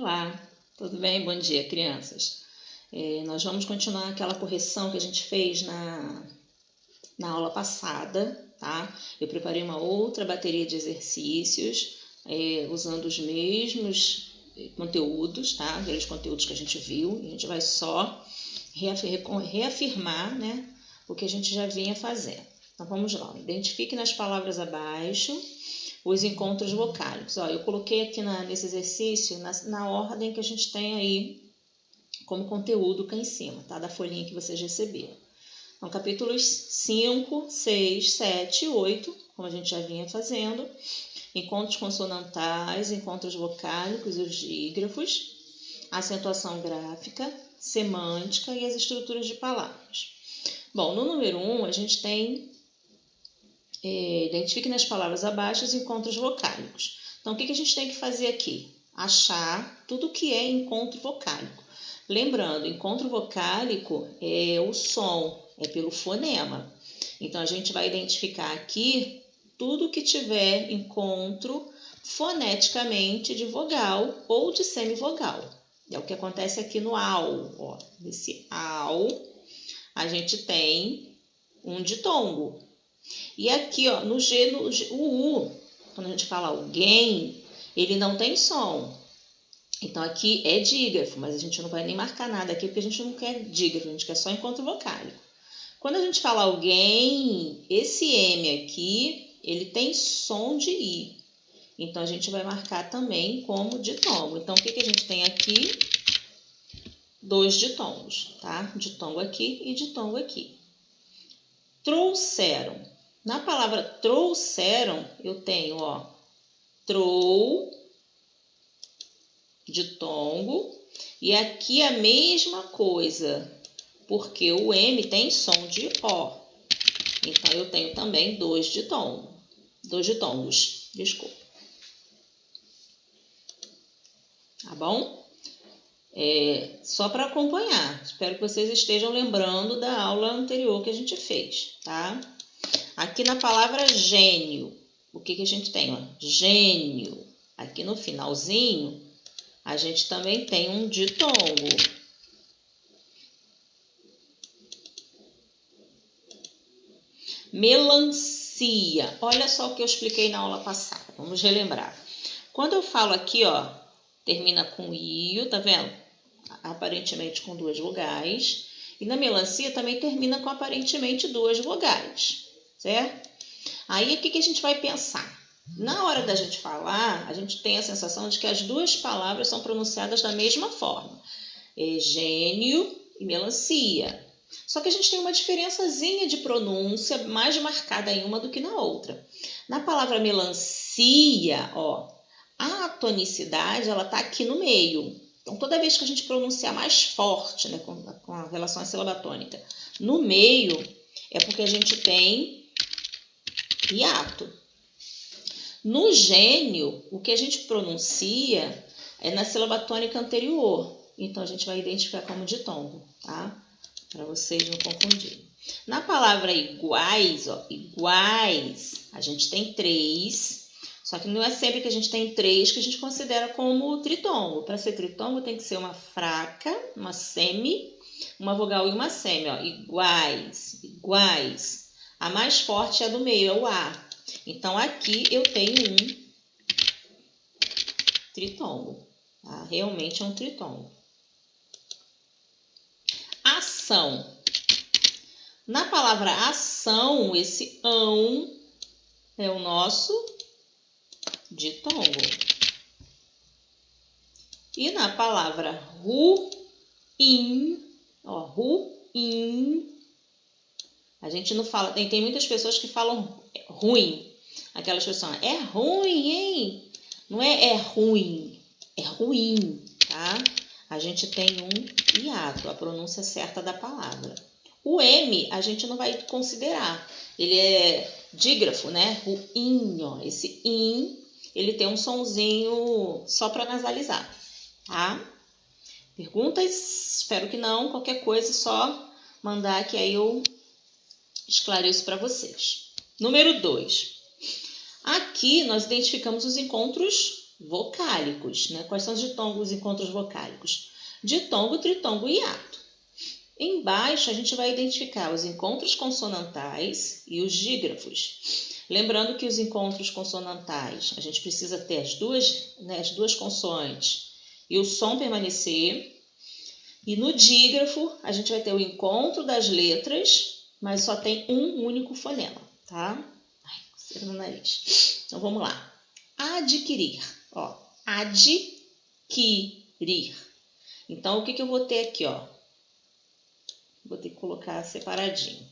Olá, tudo bem? Bom dia, crianças. Nós vamos continuar aquela correção que a gente fez na aula passada, tá? Eu preparei uma outra bateria de exercícios, usando os mesmos conteúdos, tá? Aqueles conteúdos que a gente viu. A gente vai só reafirmar, né, o que a gente já vinha fazendo. Então, vamos lá. Identifique nas palavras abaixo os encontros vocálicos. Ó, eu coloquei aqui nesse exercício na ordem que a gente tem aí como conteúdo cá em cima, tá? Da folhinha que vocês receberam. Então, capítulos 5, 6, 7 e 8, como a gente já vinha fazendo. Encontros consonantais, encontros vocálicos e os dígrafos, acentuação gráfica, semântica e as estruturas de palavras. Bom, no número 1, a gente tem identifique nas palavras abaixo os encontros vocálicos. Então, o que a gente tem que fazer aqui? Achar tudo que é encontro vocálico. Lembrando, encontro vocálico é o som, é pelo fonema. Então, a gente vai identificar aqui tudo que tiver encontro foneticamente de vogal ou de semivogal. É o que acontece aqui no AU. Ó. Nesse AU, a gente tem um ditongo. E aqui, ó, no G, o U, quando a gente fala alguém, ele não tem som. Então, aqui é dígrafo, mas a gente não vai nem marcar nada aqui, porque a gente não quer dígrafo, a gente quer só encontro vocálico. Quando a gente fala alguém, esse M aqui, ele tem som de I. Então, a gente vai marcar também como ditongo. Então, o que a gente tem aqui? Dois ditongos, tá? Ditongo aqui e ditongo aqui. Trouxeram. Na palavra trouxeram, eu tenho, ó, trou, ditongo, e aqui a mesma coisa, porque o M tem som de O. Então, eu tenho também dois ditongos, desculpa. Tá bom? Só para acompanhar, espero que vocês estejam lembrando da aula anterior que a gente fez, tá? Aqui na palavra gênio, o que a gente tem? Ó? Gênio. Aqui no finalzinho, a gente também tem um ditongo. Melancia. Olha só o que eu expliquei na aula passada. Vamos relembrar. Quando eu falo aqui, ó, termina com io, tá vendo? Aparentemente com duas vogais. E na melancia também termina com aparentemente duas vogais, certo? Aí, o que a gente vai pensar? Na hora da gente falar, a gente tem a sensação de que as duas palavras são pronunciadas da mesma forma. Gênio e melancia. Só que a gente tem uma diferençazinha de pronúncia mais marcada em uma do que na outra. Na palavra melancia, ó, a tonicidade, ela tá aqui no meio. Então, toda vez que a gente pronunciar mais forte, né, com a relação à sílaba tônica, no meio, é porque a gente tem hiato. No gênio, o que a gente pronuncia é na sílaba tônica anterior. Então, a gente vai identificar como ditongo, tá? Para vocês não confundirem. Na palavra iguais, ó, iguais, a gente tem três. Só que não é sempre que a gente tem três que a gente considera como tritongo. Para ser tritongo, tem que ser uma fraca, uma semi, uma vogal e uma semi. Ó. Iguais, iguais. A mais forte é a do meio, é o A. Então, aqui eu tenho um tritongo. Tá? Realmente é um tritongo. Ação. Na palavra ação, esse ão é o nosso ditongo. E na palavra ruim, ó, ruim, a gente não fala, tem muitas pessoas que falam ruim. Aquelas pessoas, é ruim, hein? Não é ruim, é ruim, tá? A gente tem um hiato, a pronúncia certa da palavra. O M a gente não vai considerar, ele é dígrafo, né? Ruim, ó, esse in, ele tem um sonzinho só para nasalizar, tá? Perguntas? Espero que não. Qualquer coisa, só mandar que aí eu esclareço para vocês. Número 2. Aqui nós identificamos os encontros vocálicos, né? Quais são os ditongos, os encontros vocálicos? Ditongo, tritongo e hiato. Embaixo a gente vai identificar os encontros consonantais e os dígrafos. Lembrando que os encontros consonantais, a gente precisa ter as duas consoantes e o som permanecer. E no dígrafo, a gente vai ter o encontro das letras, mas só tem um único fonema, tá? Ai, coceira no nariz. Então, vamos lá. Adquirir. Ó, adquirir. Então, o que eu vou ter aqui, ó? Vou ter que colocar separadinho.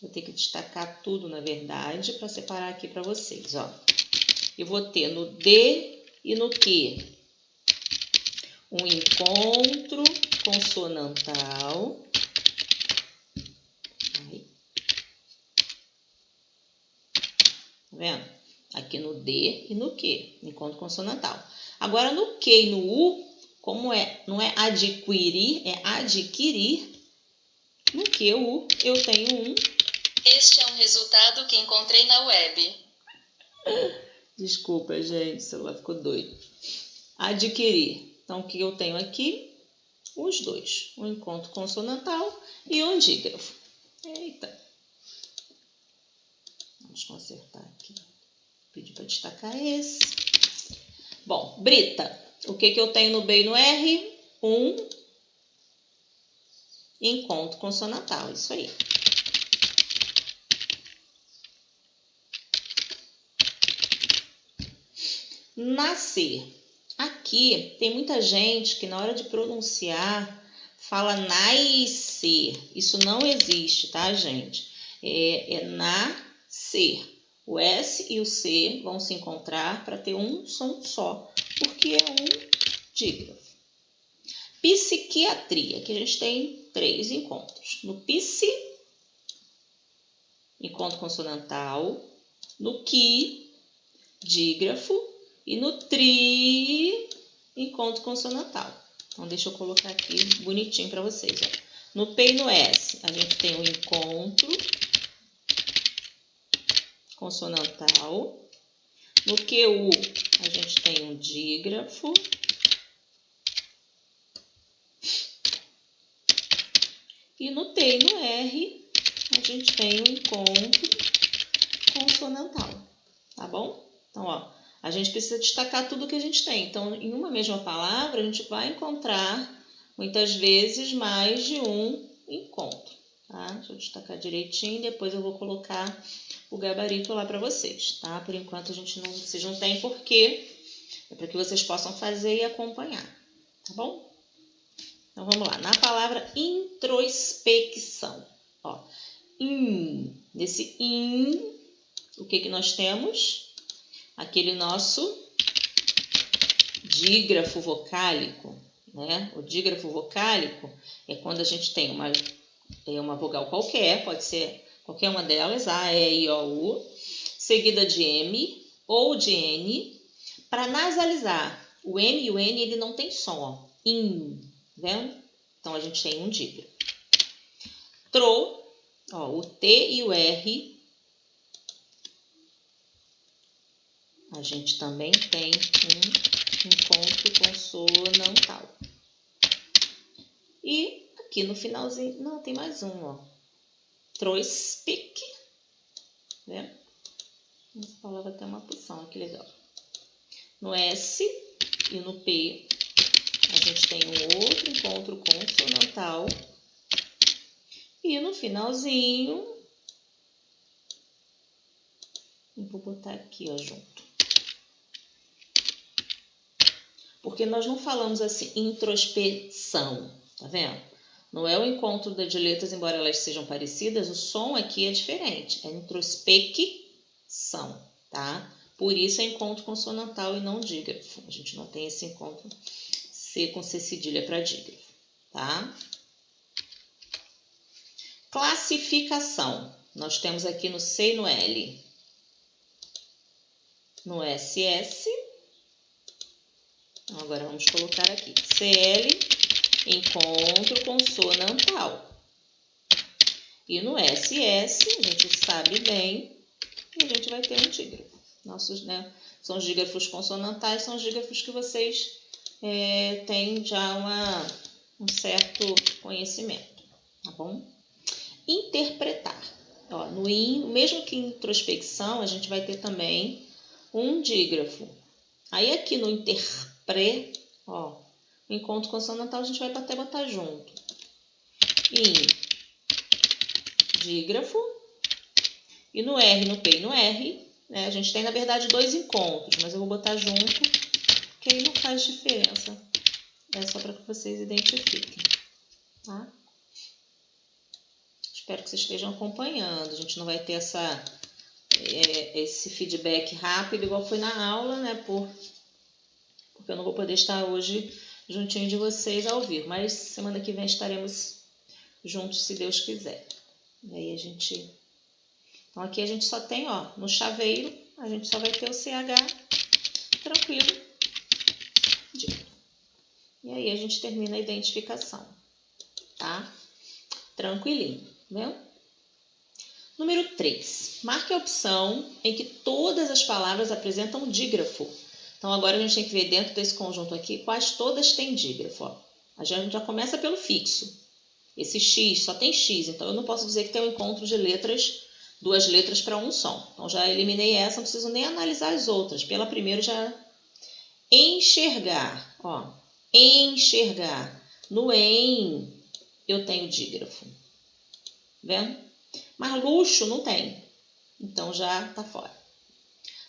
Vou ter que destacar tudo, na verdade, para separar aqui para vocês, ó. Eu vou ter no D e no Q um encontro consonantal. Aí. Tá vendo? Aqui no D e no Q, encontro consonantal. Agora, no Q e no U, como não é adquirir, é adquirir. No Q, U, eu tenho um. Este é um resultado que encontrei na web. Desculpa, gente, o celular ficou doido. Adquirir. Então, o que eu tenho aqui? Os dois. Um encontro consonantal e um dígrafo. Eita. Vamos consertar aqui. Pedi para destacar esse. Bom, Brita. O que eu tenho no B e no R? Um encontro consonantal. Isso aí. Nascer. Aqui tem muita gente que na hora de pronunciar fala nascer. Isso não existe, tá, gente? É nascer. O S e o C vão se encontrar para ter um som só, porque é um dígrafo. Psiquiatria. Aqui a gente tem 3 encontros. No psi, encontro consonantal. No qui, dígrafo. E no tri, encontro consonantal. Então, deixa eu colocar aqui bonitinho para vocês. Ó. No P e no S, a gente tem o encontro consonantal. No QU, a gente tem um dígrafo. E no T e no R, a gente tem um encontro consonantal. Tá bom? Então, ó. A gente precisa destacar tudo que a gente tem. Então, em uma mesma palavra, a gente vai encontrar, muitas vezes, mais de um encontro. Tá? Deixa eu destacar direitinho, depois eu vou colocar o gabarito lá para vocês. Tá? Por enquanto, vocês não têm porquê. É para que vocês possam fazer e acompanhar. Tá bom? Então, vamos lá. Na palavra introspecção. Ó, nesse o que nós temos? Aquele nosso dígrafo vocálico, né? O dígrafo vocálico é quando a gente tem uma vogal qualquer, pode ser qualquer uma delas, A, E, I, O, U, seguida de M ou de N, para nasalizar. O M e o N, ele não tem som, ó. Vendo? Então, a gente tem um dígrafo. Tro, ó, o T e o R, a gente também tem um encontro consonantal. E aqui no finalzinho, não, tem mais um, ó. Troispic. Né? Essa palavra tem uma posição, que legal. No S e no P, a gente tem um outro encontro consonantal. E no finalzinho, vou botar aqui, ó, junto. Porque nós não falamos assim, introspecção, tá vendo? Não é o encontro de letras, embora elas sejam parecidas, o som aqui é diferente. É introspecção, tá? Por isso é encontro consonantal e não dígrafo. A gente não tem esse encontro C com C cedilha para dígrafo, tá? Classificação. Nós temos aqui no C e no L. No SS. Agora vamos colocar aqui, CL, encontro consonantal. E no SS, a gente sabe bem que a gente vai ter um dígrafo. nossos, né, são os dígrafos consonantais, são os dígrafos que vocês têm já um certo conhecimento, tá bom? Interpretar. Ó, mesmo que em introspecção, a gente vai ter também um dígrafo. Aí aqui no ó, o encontro consonantal a gente vai até botar junto. Dígrafo. E no R, no P e no R, né, a gente tem, na verdade, 2 encontros, mas eu vou botar junto, que aí não faz diferença. É só para que vocês identifiquem, tá? Espero que vocês estejam acompanhando. A gente não vai ter esse feedback rápido, igual foi na aula, né? Porque eu não vou poder estar hoje juntinho de vocês ao vivo. Mas semana que vem estaremos juntos, se Deus quiser. E aí Então, aqui a gente só tem, ó, no chaveiro, a gente só vai ter o CH tranquilo. E aí a gente termina a identificação, tá? Tranquilinho, viu? Número 3. Marque a opção em que todas as palavras apresentam dígrafo. Então, agora a gente tem que ver dentro desse conjunto aqui quais todas têm dígrafo. Ó. A gente já começa pelo fixo. Esse X só tem X, então eu não posso dizer que tem um encontro de letras, 2 letras para um som. Então, já eliminei essa, não preciso nem analisar as outras. Pela primeira já... Enxergar, ó. Enxergar. No em, eu tenho dígrafo. Vendo? Mas luxo não tem. Então, já tá fora.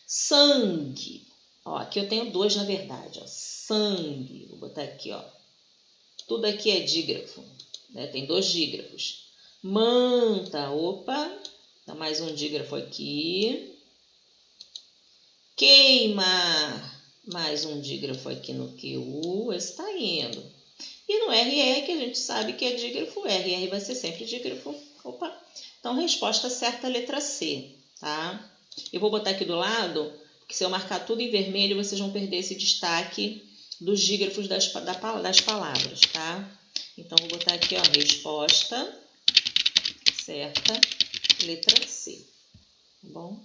Sangue. Ó, aqui eu tenho 2, na verdade. Ó. Sangue. Vou botar aqui, ó. Tudo aqui é dígrafo. Né? Tem 2 dígrafos. Manta. Opa. Dá mais um dígrafo aqui. Queimar. Mais um dígrafo aqui no QU. Esse tá indo. E no RR, que a gente sabe que é dígrafo, RR vai ser sempre dígrafo. Opa. Então, resposta certa, letra C, tá? Eu vou botar aqui do lado, porque se eu marcar tudo em vermelho, vocês vão perder esse destaque dos dígrafos das palavras, tá? Então, vou botar aqui, ó, resposta certa, letra C, tá bom?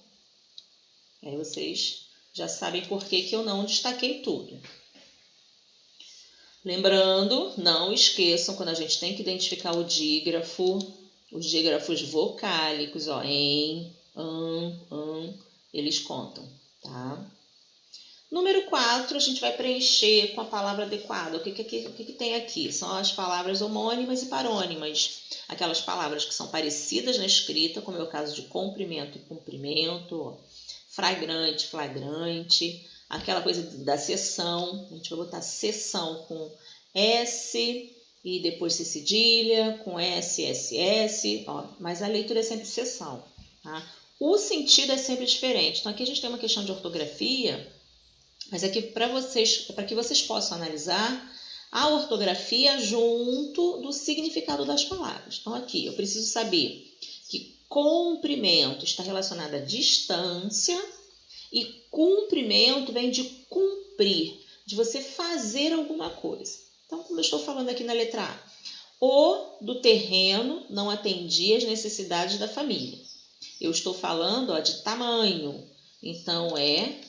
Aí vocês já sabem por que eu não destaquei tudo. Lembrando, não esqueçam, quando a gente tem que identificar o dígrafo, os dígrafos vocálicos, ó, em, eles contam, tá? Número 4, a gente vai preencher com a palavra adequada. O que tem aqui? São as palavras homônimas e parônimas. Aquelas palavras que são parecidas na escrita, como é o caso de comprimento e cumprimento, ó, flagrante, flagrante, aquela coisa da seção. A gente vai botar seção com S e depois C cedilha, com S, S, S, ó, mas a leitura é sempre seção, tá? O sentido é sempre diferente. Então, aqui a gente tem uma questão de ortografia, mas aqui para que vocês possam analisar a ortografia junto do significado das palavras. Então, aqui eu preciso saber que comprimento está relacionado à distância e cumprimento vem de cumprir, de você fazer alguma coisa. Então, como eu estou falando aqui na letra A, o do terreno não atendia às necessidades da família. Eu estou falando, ó, de tamanho, então é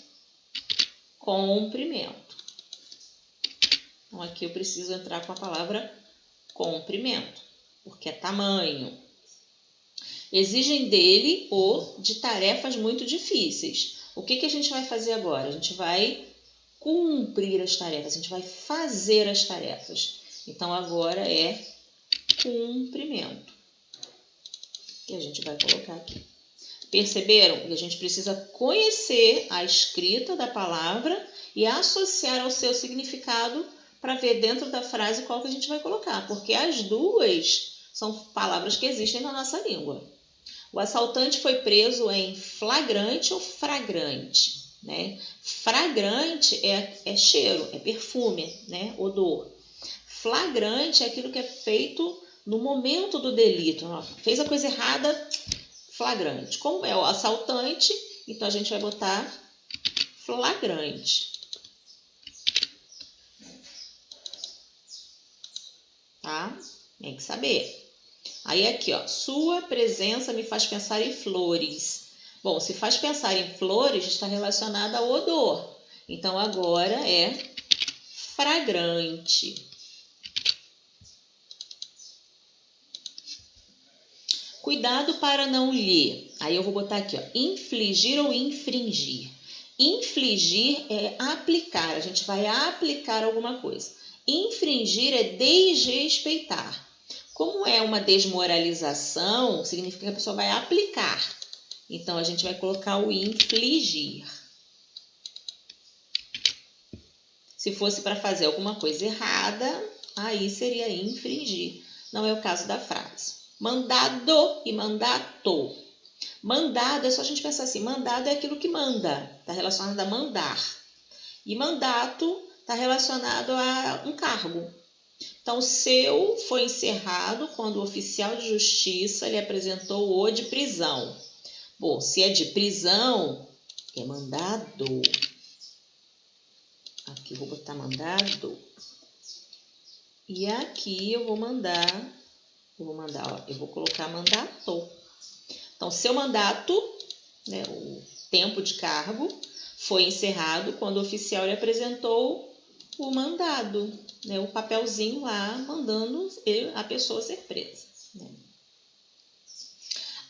comprimento. Então, aqui eu preciso entrar com a palavra comprimento, porque é tamanho. Exigem dele ou de tarefas muito difíceis. O que a gente vai fazer agora? A gente vai cumprir as tarefas, a gente vai fazer as tarefas. Então, agora é cumprimento. E a gente vai colocar aqui. Perceberam que a gente precisa conhecer a escrita da palavra e associar ao seu significado para ver dentro da frase qual que a gente vai colocar, porque as duas são palavras que existem na nossa língua. O assaltante foi preso em flagrante ou fragrante, né? Fragrante é cheiro, é perfume, né? Odor. Flagrante é aquilo que é feito no momento do delito. Ó, fez a coisa errada, flagrante. Como é o assaltante, então a gente vai botar flagrante. Tá? Tem que saber. Aí aqui, ó, sua presença me faz pensar em flores. Bom, se faz pensar em flores, está relacionado ao odor. Então, agora é fragrante. Cuidado para não lhe. Aí eu vou botar aqui, ó, infligir ou infringir. Infligir é aplicar, a gente vai aplicar alguma coisa. Infringir é desrespeitar. Como é uma desmoralização, significa que a pessoa vai aplicar. Então, a gente vai colocar o infligir. Se fosse para fazer alguma coisa errada, aí seria infringir. Não é o caso da frase. Mandado e mandato. Mandado é só a gente pensar assim, mandado é aquilo que manda, está relacionado a mandar. E mandato está relacionado a um cargo. Então, o seu foi encerrado quando o oficial de justiça lhe apresentou o de prisão. Bom, se é de prisão, é mandado. Aqui eu vou botar mandado. E aqui eu vou colocar mandato. Então, seu mandato, né, o tempo de cargo, foi encerrado quando o oficial lhe apresentou o mandado, né, o papelzinho lá mandando a pessoa ser presa. Né?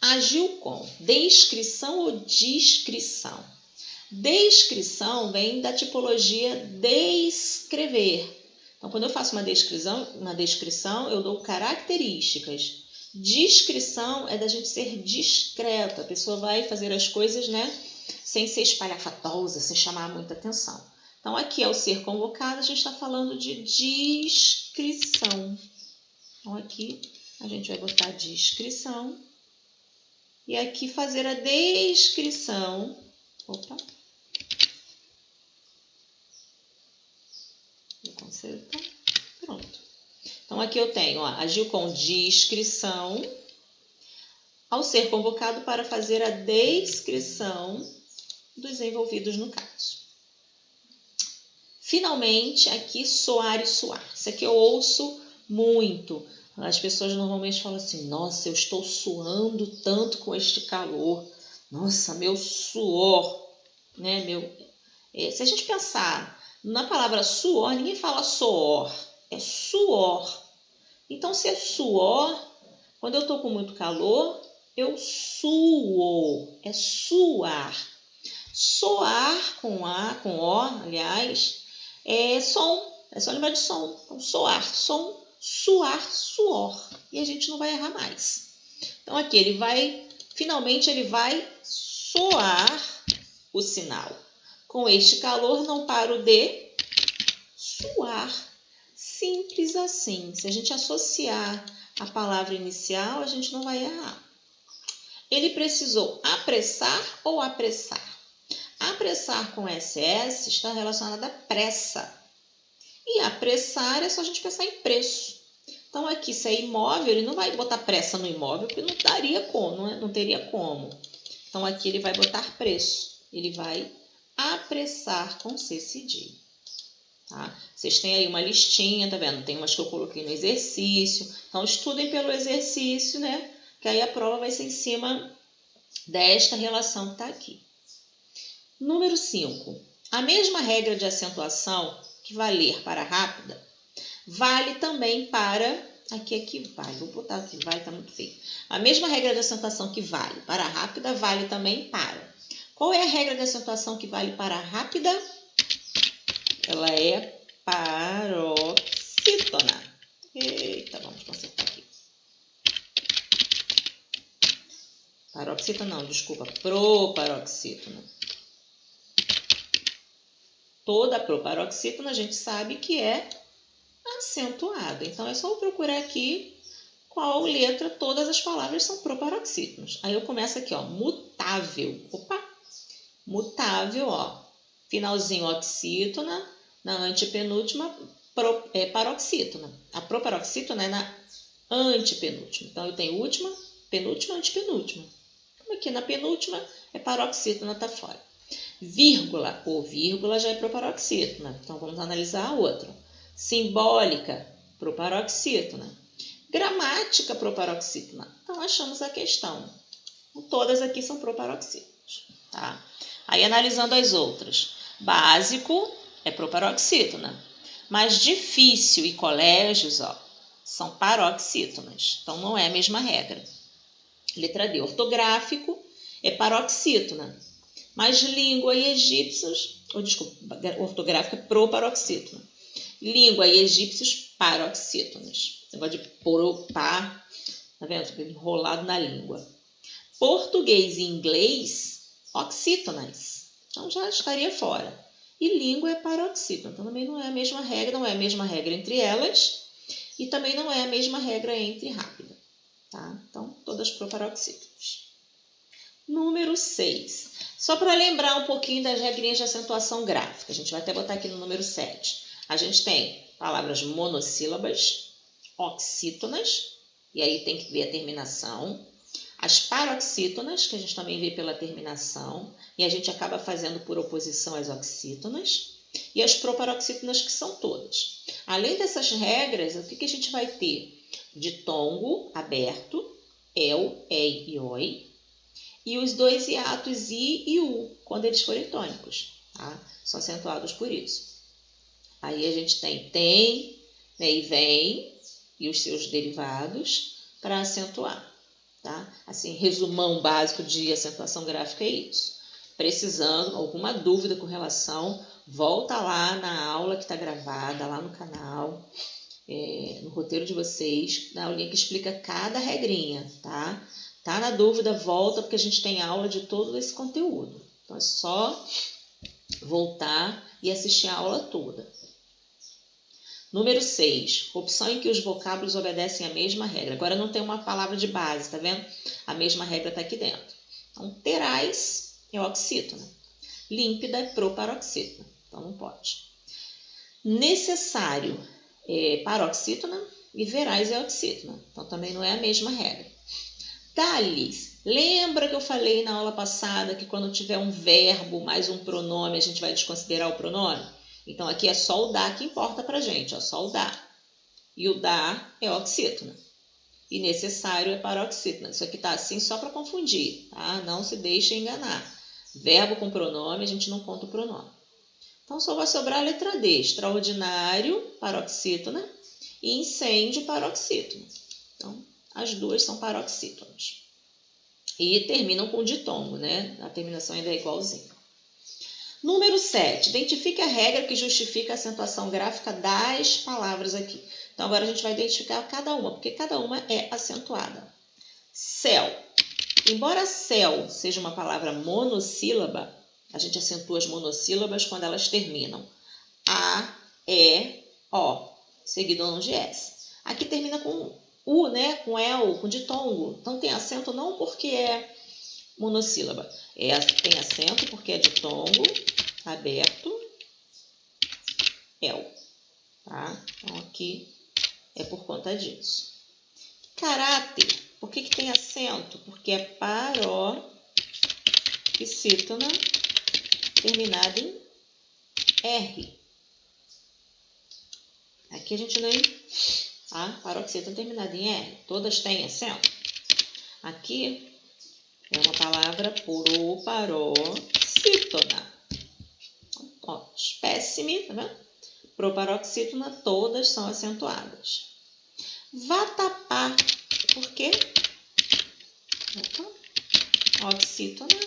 Agiu com descrição ou descrição? Descrição vem da tipologia descrever. Então, quando eu faço uma descrição, eu dou características. Descrição é da gente ser discreto. A pessoa vai fazer as coisas, né, sem ser espalhafatosa, sem chamar muita atenção. Então, aqui é o ser convocado, a gente está falando de descrição. Então, aqui a gente vai botar descrição. E aqui fazer a descrição. Opa. Pronto. Então, aqui eu tenho, ó, agiu com discrição ao ser convocado para fazer a descrição dos envolvidos no caso. Finalmente, aqui soar e suar. Isso aqui eu ouço muito. As pessoas normalmente falam assim, nossa, eu estou suando tanto com este calor. Nossa, meu suor, né? Se a gente pensar na palavra suor, ninguém fala suor, é suor. Então, se é suor, quando eu estou com muito calor, eu suo, é suar. Soar com O, aliás, é som, é só lembrar de som. Então, soar, som, suar, suor. E a gente não vai errar mais. Então, aqui finalmente ele vai soar o sinal. Com este calor, não paro de suar. Simples assim. Se a gente associar a palavra inicial, a gente não vai errar. Ele precisou apressar ou apressar? Apressar com SS está relacionado à pressa. E apressar é só a gente pensar em preço. Então, aqui, se é imóvel, ele não vai botar pressa no imóvel, porque não daria como, não teria como. Então, aqui ele vai botar preço. Ele vai apressar com C cedilha. Tá? Vocês têm aí uma listinha, tá vendo? Tem umas que eu coloquei no exercício. Então, estudem pelo exercício, né? Que aí a prova vai ser em cima desta relação que está aqui. Número 5. A mesma regra de acentuação que valer para rápida, vale também para... Aqui vale. Vou botar aqui, vale, tá muito feio. A mesma regra de acentuação que vale para rápida, vale também para... Qual é a regra de acentuação que vale para rápida? Ela é paroxítona. Eita, vamos consertar aqui. Paroxítona não, desculpa, proparoxítona. Toda proparoxítona a gente sabe que é acentuada. Então, é só eu procurar aqui qual letra todas as palavras são proparoxítonos. Aí eu começo aqui, ó, mutável. Opa! Mutável, ó. Finalzinho oxítona, na antepenúltima paroxítona. A proparoxítona é na antepenúltima. Então, eu tenho última, penúltima, antepenúltima. Como aqui na penúltima é paroxítona, tá fora. Vírgula, ou vírgula já é proparoxítona. Então, vamos analisar a outra. Simbólica, proparoxítona. Gramática, proparoxítona. Então, achamos a questão. Todas aqui são proparoxítonas. tá? Aí, analisando as outras. Básico é proparoxítona. Mas difícil e colégios, ó, são paroxítonas. Então, não é a mesma regra. Letra D. Ortográfico é paroxítona. Mas língua e egípcios... ortográfica é proparoxítona. Língua e egípcios, paroxítonas. Esse negócio de tá vendo? Enrolado na língua. Português e inglês, oxítonas. Então, já estaria fora. E língua é paroxítona. Então, também não é a mesma regra, não é a mesma regra entre elas. E também não é a mesma regra entre rápida. Tá? Então, todas proparoxítonas. Número 6. Só para lembrar um pouquinho das regrinhas de acentuação gráfica. A gente vai até botar aqui no número 7. A gente tem palavras monossílabas, oxítonas, e aí tem que ver a terminação. As paroxítonas, que a gente também vê pela terminação, e a gente acaba fazendo por oposição às oxítonas. E as proparoxítonas, que são todas. Além dessas regras, o que a gente vai ter? Ditongo aberto, el, ei e oi. E os dois hiatos i e u, quando eles forem tônicos. Tá? São acentuados por isso. Aí a gente tem, né, e vem, e os seus derivados, para acentuar. Tá? Assim, resumão básico de acentuação gráfica é isso. Precisando, alguma dúvida com relação, volta lá na aula que está gravada, lá no canal, no roteiro de vocês, na aulinha que explica cada regrinha, tá? Tá na dúvida, volta, porque a gente tem aula de todo esse conteúdo. Então, é só voltar e assistir a aula toda. Número 6. Opção em que os vocábulos obedecem à mesma regra. Agora não tem uma palavra de base, tá vendo? A mesma regra está aqui dentro. Então, terás é oxítona. Límpida é proparoxítona. Então, não pode. Necessário é paroxítona e verás é oxítona. Então, também não é a mesma regra. Tales. Lembra que eu falei na aula passada que quando tiver um verbo mais um pronome, a gente vai desconsiderar o pronome? Então, aqui é só o dá que importa pra gente, ó, só o dá. E o dá é oxítona. E necessário é paroxítona. Isso aqui tá assim só para confundir, tá? Não se deixe enganar. Verbo com pronome, a gente não conta o pronome. Então, só vai sobrar a letra D. Extraordinário, paroxítona. E incêndio, paroxítona. Então, as duas são paroxítonas. E terminam com ditongo, né? A terminação ainda é igualzinha. Número 7. Identifique a regra que justifica a acentuação gráfica das palavras aqui. Então, agora a gente vai identificar cada uma, porque cada uma é acentuada. Céu. Embora céu seja uma palavra monossílaba, a gente acentua as monossílabas quando elas terminam. A, E, O, seguido de S. Aqui termina com U, né? Com el, com ditongo. Então, tem acento não porque é monossílaba. Tem acento porque é ditongo, aberto, el. Tá? Então, aqui é por conta disso. Caráter. Por que tem acento? Porque é paroxítona terminada em R. Aqui a gente nem... Tá? Paroxítona terminada em R. Todas têm acento. Aqui é uma palavra proparoxítona. Ó, espécime, tá vendo? Proparoxítona, todas são acentuadas. Vatapá. Por quê? Oxítona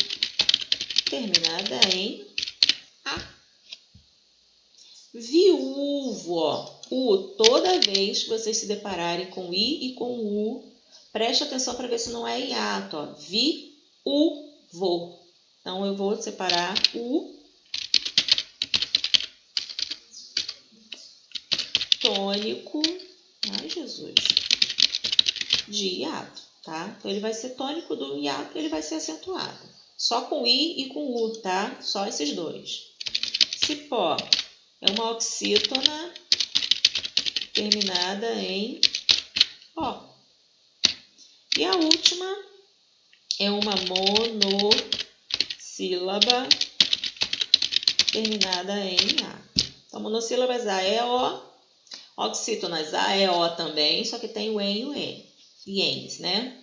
terminada em A. Viúvo, ó. U, toda vez que vocês se depararem com I e com U, preste atenção para ver se não é hiato, ó. Vi-u-vo. Então, eu vou separar U tônico, ai Jesus, de hiato, tá? Então, ele vai ser tônico do hiato, ele vai ser acentuado. Só com I e com U, tá? Só esses dois. Cipó é uma oxítona terminada em O. E a última é uma monossílaba terminada em A. Então, monossílabas A, E, O. Oxítonas A, E, O também, só que tem o E e o N. E N's, né?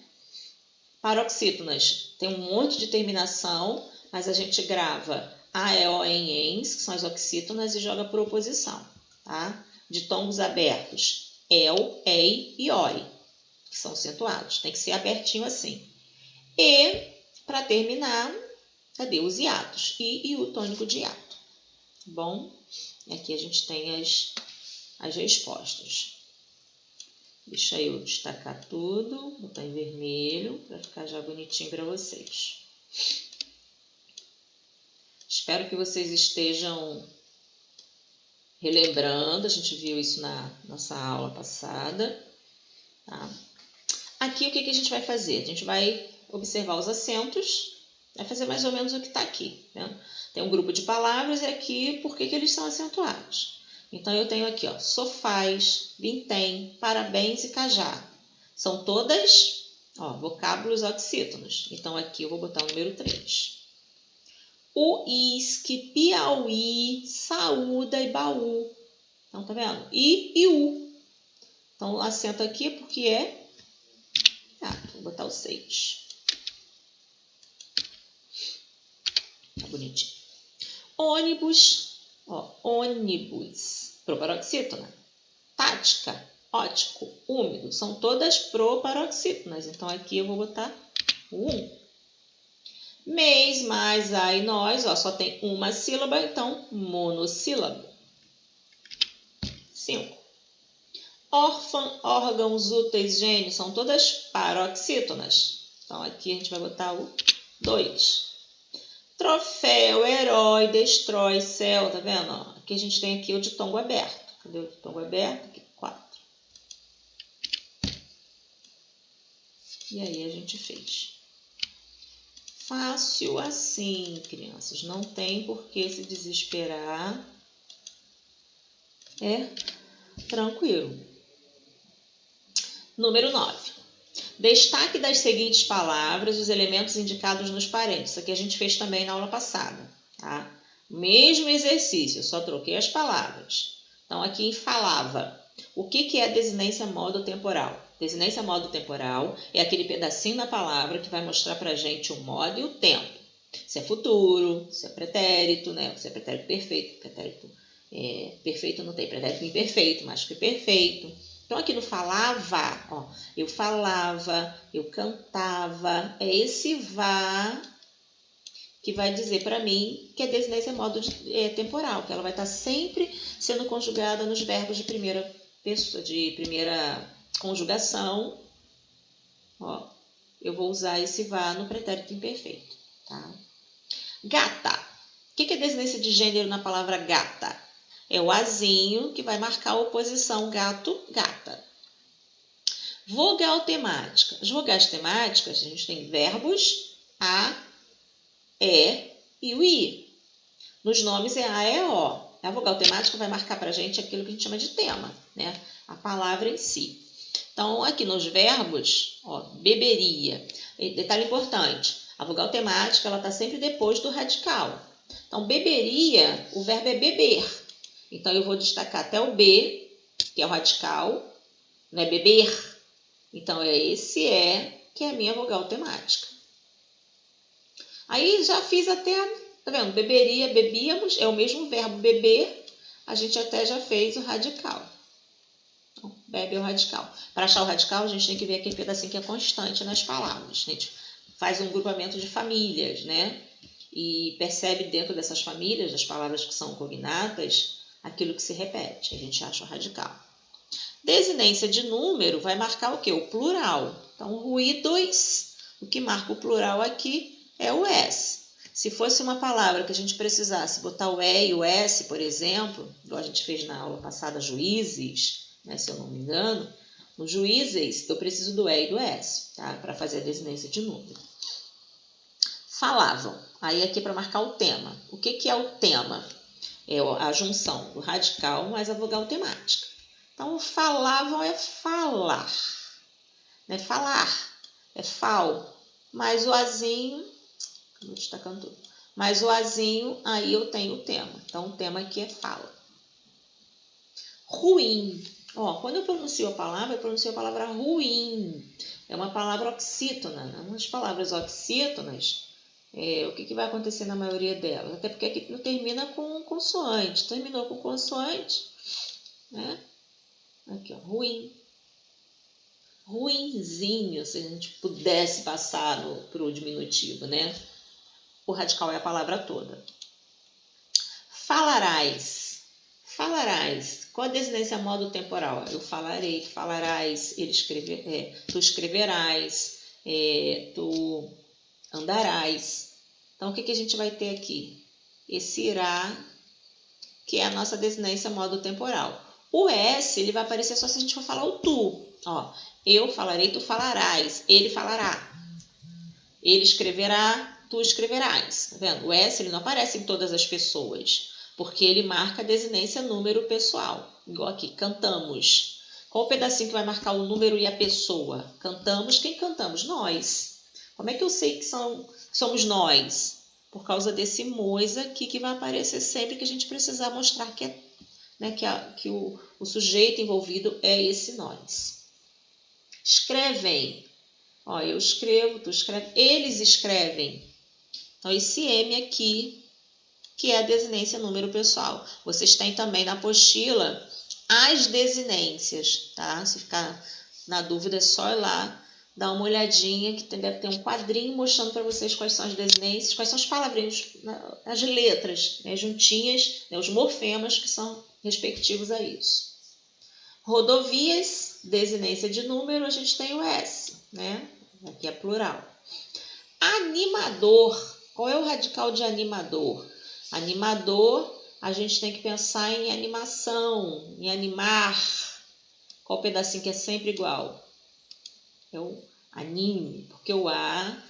Paroxítonas tem um monte de terminação, mas a gente grava A, E, O, N, ENS, que são as oxítonas, e joga por oposição, tá? Ditongos abertos, EL, EI e OI, que são acentuados. Tem que ser abertinho assim. E, para terminar, cadê os hiatos? I e o tônico de hiato. Bom, aqui a gente tem as respostas. Deixa eu destacar tudo, botar em vermelho, para ficar já bonitinho para vocês. Espero que vocês estejam relembrando, a gente viu isso na nossa aula passada. Tá? Aqui o que a gente vai fazer? A gente vai observar os acentos, vai fazer mais ou menos o que está aqui. Né? Tem um grupo de palavras e aqui por que eles são acentuados. Então, eu tenho aqui, ó, sofás, vintém, parabéns e cajá. São todas, ó, vocábulos oxítonos. Então, aqui eu vou botar o número 3. Uísque, Piauí, saúda e baú. Então, tá vendo? I e U. Então, o acento aqui porque é... vou botar o 6. Tá bonitinho. Ônibus. Ó, ônibus, proparoxítona. Tática, ótico, úmido, são todas proparoxítonas. Então, aqui eu vou botar o 1. Mês, mais, a e nós, ó, só tem uma sílaba, então, monossílabo. 5. Órfã, órgãos, úteis, gênio, são todas paroxítonas. Então, aqui a gente vai botar o 2. Troféu, herói, destrói, céu, tá vendo? Ó, aqui a gente tem aqui o ditongo aberto. Cadê o ditongo aberto? Aqui, 4. E aí a gente fez. Fácil assim, crianças. Não tem por que se desesperar. É tranquilo. Número 9. Destaque das seguintes palavras os elementos indicados nos parênteses. Isso aqui a gente fez também na aula passada. Tá? Mesmo exercício, só troquei as palavras. Então, aqui em falava. O que é desinência modo temporal? Desinência modo temporal é aquele pedacinho da palavra que vai mostrar para a gente o modo e o tempo. Se é futuro, se é pretérito, né? Se é pretérito perfeito. Pretérito perfeito não tem, pretérito imperfeito, mas que perfeito. Então, aqui no falava, ó, eu falava, eu cantava, é esse vá que vai dizer para mim que a desinência é modo temporal, que ela vai estar sempre sendo conjugada nos verbos de primeira pessoa, de primeira conjugação. Ó, eu vou usar esse vá no pretérito imperfeito, tá? Gata. O que é desinência de gênero na palavra gata? É o azinho que vai marcar a oposição gato, gata. Vogal temática. As vogais temáticas, a gente tem verbos a, e e o i. Nos nomes é a, e, o. A vogal temática vai marcar para a gente aquilo que a gente chama de tema, né? A palavra em si. Então, aqui nos verbos, ó, beberia. Detalhe importante, a vogal temática ela está sempre depois do radical. Então, beberia, o verbo é beber. Então, eu vou destacar até o B, que é o radical, não é beber. Então, esse que é a minha vogal temática. Aí, já fiz até, tá vendo? Beberia, bebíamos, é o mesmo verbo beber, a gente até já fez o radical. Então, bebe é o radical. Para achar o radical, a gente tem que ver aquele pedacinho que é constante nas palavras. A gente faz um grupamento de famílias, né? E percebe dentro dessas famílias, das palavras que são cognatas, aquilo que se repete, a gente acha o radical. Desinência de número vai marcar o quê? O plural. Então, ruídos, o que marca o plural aqui é o S. Se fosse uma palavra que a gente precisasse botar o E e o S, por exemplo, igual a gente fez na aula passada, juízes, né, se eu não me engano, nos juízes eu preciso do E e do S, tá? Para fazer a desinência de número. Falavam. Aí aqui para marcar o tema. O que é o tema? É a junção do radical mais a vogal temática. Então, falavam é falar, né? Falar é fal, mais o azinho, vou destacando tudo, mais o azinho, aí eu tenho o tema. Então, o tema aqui é fala. Ruim. Ó, quando eu pronuncio a palavra, eu pronuncio a palavra ruim. É uma palavra oxítona. Umas palavras oxítonas, O que vai acontecer na maioria delas? Até porque aqui não termina com consoante. Terminou com consoante, né? Aqui, ó, ruim. Ruinzinho, se a gente pudesse passar para o diminutivo, né? O radical é a palavra toda. Falarás. Falarás. Qual a desinência modo temporal? Eu falarei, tu falarás, tu escreverás, tu andarás. Então, o que a gente vai ter aqui? Esse irá, que é a nossa desinência modo temporal. O S, ele vai aparecer só se a gente for falar o tu. Ó, eu falarei, tu falarás, ele falará. Ele escreverá, tu escreverás. Tá vendo? O S, ele não aparece em todas as pessoas, porque ele marca a desinência número pessoal. Igual aqui, cantamos. Qual o pedacinho que vai marcar o número e a pessoa? Cantamos, quem cantamos? Nós. Como é que eu sei que somos nós? Por causa desse mois aqui que vai aparecer sempre que a gente precisar mostrar que o sujeito envolvido é esse nós. Escrevem. Ó, eu escrevo, tu escreve, eles escrevem. Então, esse M aqui, que é a desinência número pessoal. Vocês têm também na apostila as desinências, tá? Se ficar na dúvida, é só ir lá, dar uma olhadinha, que deve ter um quadrinho mostrando para vocês quais são as desinências, quais são os palavrinhos, as letras, né, juntinhas, né, os morfemas que são respectivos a isso. Rodovias, desinência de número, a gente tem o S, né? Aqui é plural. Animador. Qual é o radical de animador? Animador, a gente tem que pensar em animação, em animar. Qual pedacinho que é sempre igual? É o anime, porque o A,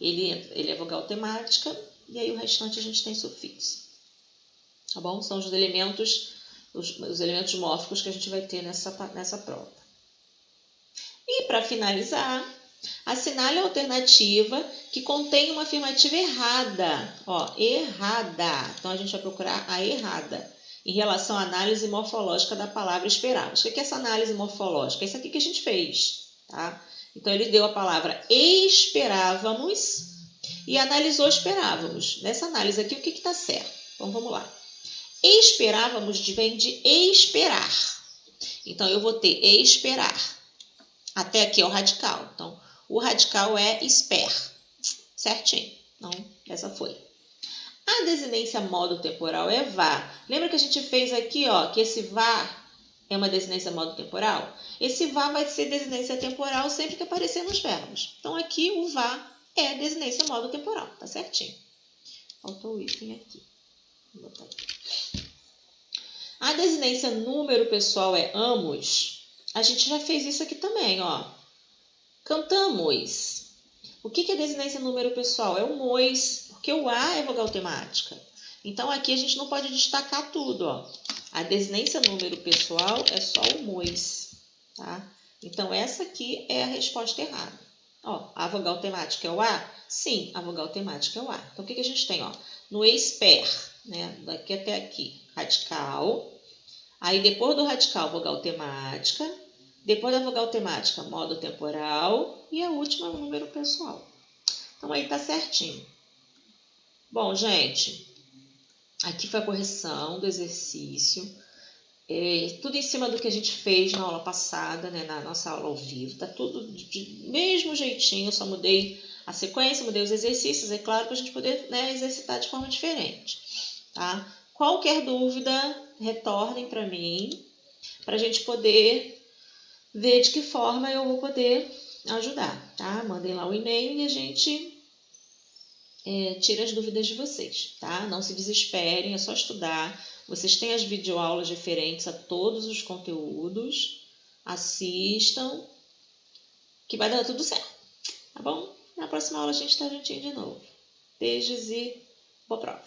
ele é vogal temática, e aí o restante a gente tem sufixo. Tá bom? São os elementos, os elementos mórficos que a gente vai ter nessa prova. E para finalizar, assinale a alternativa que contém uma afirmativa errada. Ó, errada. Então, a gente vai procurar a errada em relação à análise morfológica da palavra esperávamos. O que é essa análise morfológica? É isso aqui que a gente fez, tá? Então, ele deu a palavra esperávamos e analisou esperávamos. Nessa análise aqui, o que está certo? Então, vamos lá. Esperávamos vem de esperar. Então, eu vou ter esperar. Até aqui é o radical. Então, o radical é esper. Certinho. Então, essa foi. A desinência modo temporal é vá. Lembra que a gente fez aqui, ó, que esse vá é uma desinência modo temporal? Esse vá vai ser desinência temporal sempre que aparecer nos verbos. Então, aqui o vá é desinência modo temporal. Tá certinho. Faltou o item aqui. Vou botar aqui. A desinência número pessoal é amos. A gente já fez isso aqui também, ó. Cantamos. O que é desinência número pessoal? É o mois, porque o A é vogal temática. Então, aqui a gente não pode destacar tudo, ó. A desinência número pessoal é só o mois, tá? Então, essa aqui é a resposta errada. Ó, a vogal temática é o A? Sim, a vogal temática é o A. Então, o que a gente tem, ó? No esper, né? Daqui até aqui, radical. Aí, depois do radical, vogal temática. Depois da vogal temática, modo temporal. E a última, o número pessoal. Então, aí tá certinho. Bom, gente, aqui foi a correção do exercício. Tudo em cima do que a gente fez na aula passada, né, na nossa aula ao vivo. Tá tudo do mesmo jeitinho, eu só mudei a sequência, mudei os exercícios, é claro, para a gente poder, né, exercitar de forma diferente. Tá? Qualquer dúvida, retornem para mim, para a gente poder ver de que forma eu vou poder ajudar. Tá? Mandem lá o e-mail e a gente tira as dúvidas de vocês. Tá? Não se desesperem, é só estudar. Vocês têm as videoaulas referentes a todos os conteúdos. Assistam, que vai dar tudo certo. Tá bom? Na próxima aula a gente está juntinho de novo. Beijos e boa prova!